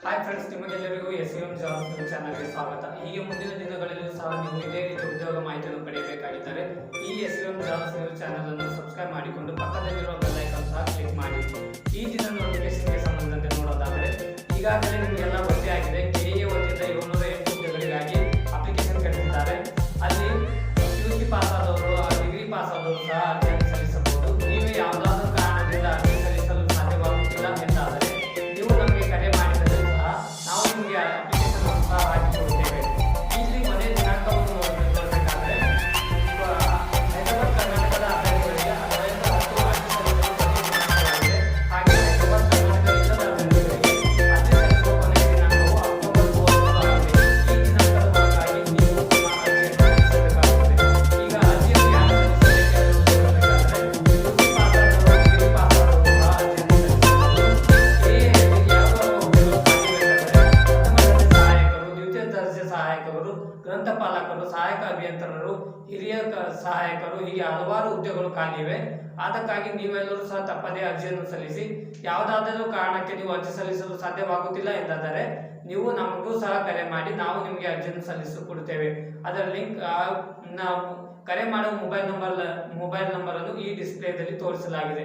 Hi friends, ನಿಮಗೆಲ್ಲರಿಗೂ S M jobs ಚಾನಲ್ಗೆ ಸ್ವಾಗತ. ಹೀಗೆ ಮುಂದಿನ ದಿನಗಳಲ್ಲೂ ಸಹ ನೀವು ಇದೇ ರೀತಿ ಉದ್ಯೋಗ ಮಾಹಿತಿಯನ್ನು ಪಡೆಯಬೇಕಾಗಿದ್ದರೆ ಈ ಎಸ್ಎಂ ಜಾಬ್ಸ್ ಚಾನಲ್ ಅನ್ನು ಸಬ್ಸ್ಕ್ರೈಬ್ ಮಾಡಿಕೊಂಡು ಪಕ್ಕದಲ್ಲಿರುವ ಬೆಲ್ ಐಕಾನ್ ಸಹ ಕ್ಲಿಕ್ ಮಾಡಿ. ಈ ದಿನ ನೋಟಿಫಿಕೇಶನ್ಗೆ ಸಂಬಂಧಂತೆ ನೋಡೋದಾದರೆ, ಈಗಾಗಲೇ ನಿಮಗೆಲ್ಲ ಗೊತ್ತೇ ಆಗಿದೆ, ಕೆಎ ವತಿಯಿಂದ 708 ಹುದ್ದೆಗಳಿಗಾಗಿ ಅಪ್ಲಿಕೇಶನ್ ಕರೆದಿದ್ದಾರೆ. ಅಲ್ಲಿ ಪಿಯುಸಿ ಪಾಸ್ ಆದವರು, ಡಿಗ್ರಿ ಪಾಸ್ ಆದವರು ಸಹ ಅರ್ಜಿಯನ್ನು ಸಲ್ಲಿಸಬಹುದು. ನೀವು ಯಾವುದಾದ್ರೂ ಕಾರಣದಿಂದ ಅರ್ಜಿ ಸಲ್ಲಿಸಲು ಸಾಧ್ಯವಾಗುತ್ತಿಲ್ಲ ಎಂದಾದರೆ ನೀವು ನಮಗೆ ಕರೆ ಮಾಡಿದರೆ ಸಹ ನಾವು ನಿಮಗೆ ಅಪ್ಲಿಕೇಶನ್ ಸಹ ಹಾಕಿಕೊಡುತ್ತೇವೆ. ಇಲ್ಲಿ ಕೊನೆ ದಿನಾಂಕವನ್ನು ನೋಡಬೇಕಾದ್ರೆ ಹೈದರಾಬಾದ್ ಕರ್ನಾಟಕದ ಅಭ್ಯರ್ಥಿಗಳಿಗೆ 10 ಅರ್ಜಿ ಸಲ್ಲಿಸಲು ಕೊನೆಯ ದಿನಾಂಕವಾಗಿದೆ. ಹಾಗೆ ಹೈದರಾಬಾದ್ ಕರ್ನಾಟಕ ಇಲ್ಲದ ಅಭ್ಯರ್ಥಿಗಳಿಗೆ ಅರ್ಜಿ ಸಲ್ಲಿಸುವ ಕೊನೆಯ ದಿನಾಂಕವು ಅಕ್ಟೋಬರ್ 30 ಆಗಿದೆ. ಈ ದಿನಾಂಕದ ಒಳಗಾಗಿ ನೀವು ನಿಮ್ಮ ಅರ್ಜಿಯನ್ನು ಸಲ್ಲಿಸಬೇಕಾಗುತ್ತದೆ. ಈಗ ಅರ್ಜಿಯನ್ನು ಯಾರು ಸಲ್ಲಿಸಬೇಕು ಎಂದು ನೋಡಬೇಕಾದ್ರೆ ಪಿಯುಸಿ ಪಾಸ್ ಆದವರು, ಡಿಗ್ರಿ ಪಾಸ್ ಆದವರು ಸಹ ಅರ್ಜಿಯನ್ನು ದ್ವಿತೀಯ ದರ್ಜೆ ಸಹಾಯಕರು, ಗ್ರಂಥಪಾಲಕರು, ಸಹಾಯಕ ಅಭಿಯಂತರರು, ಹಿರಿಯ ಸಹಾಯಕರು, ಹೀಗೆ ಹಲವಾರು ಹುದ್ದೆಗಳು ಖಾಲಿವೆ. ಅದಕ್ಕಾಗಿ ನೀವೆಲ್ಲರೂ ಸಹ ತಪ್ಪದೇ ಅರ್ಜಿಯನ್ನು ಸಲ್ಲಿಸಿ. ಯಾವುದಾದರೂ ಕಾರಣಕ್ಕೆ ನೀವು ಅರ್ಜಿ ಸಲ್ಲಿಸಲು ಸಾಧ್ಯವಾಗುತ್ತಿಲ್ಲ ಎಂದಾದರೆ ನೀವು ನಮಗೂ ಸಹ ಕರೆ ಮಾಡಿ, ನಾವು ನಿಮಗೆ ಅರ್ಜಿಯನ್ನು ಸಲ್ಲಿಸಿಕೊಡುತ್ತೇವೆ. ಅದರ ಲಿಂಕ್ ನಾವು ಕರೆ ಮಾಡುವ ಮೊಬೈಲ್ ನಂಬರ್ ಅನ್ನು ಈ ಡಿಸ್ಪ್ಲೇದಲ್ಲಿ ತೋರಿಸಲಾಗಿದೆ.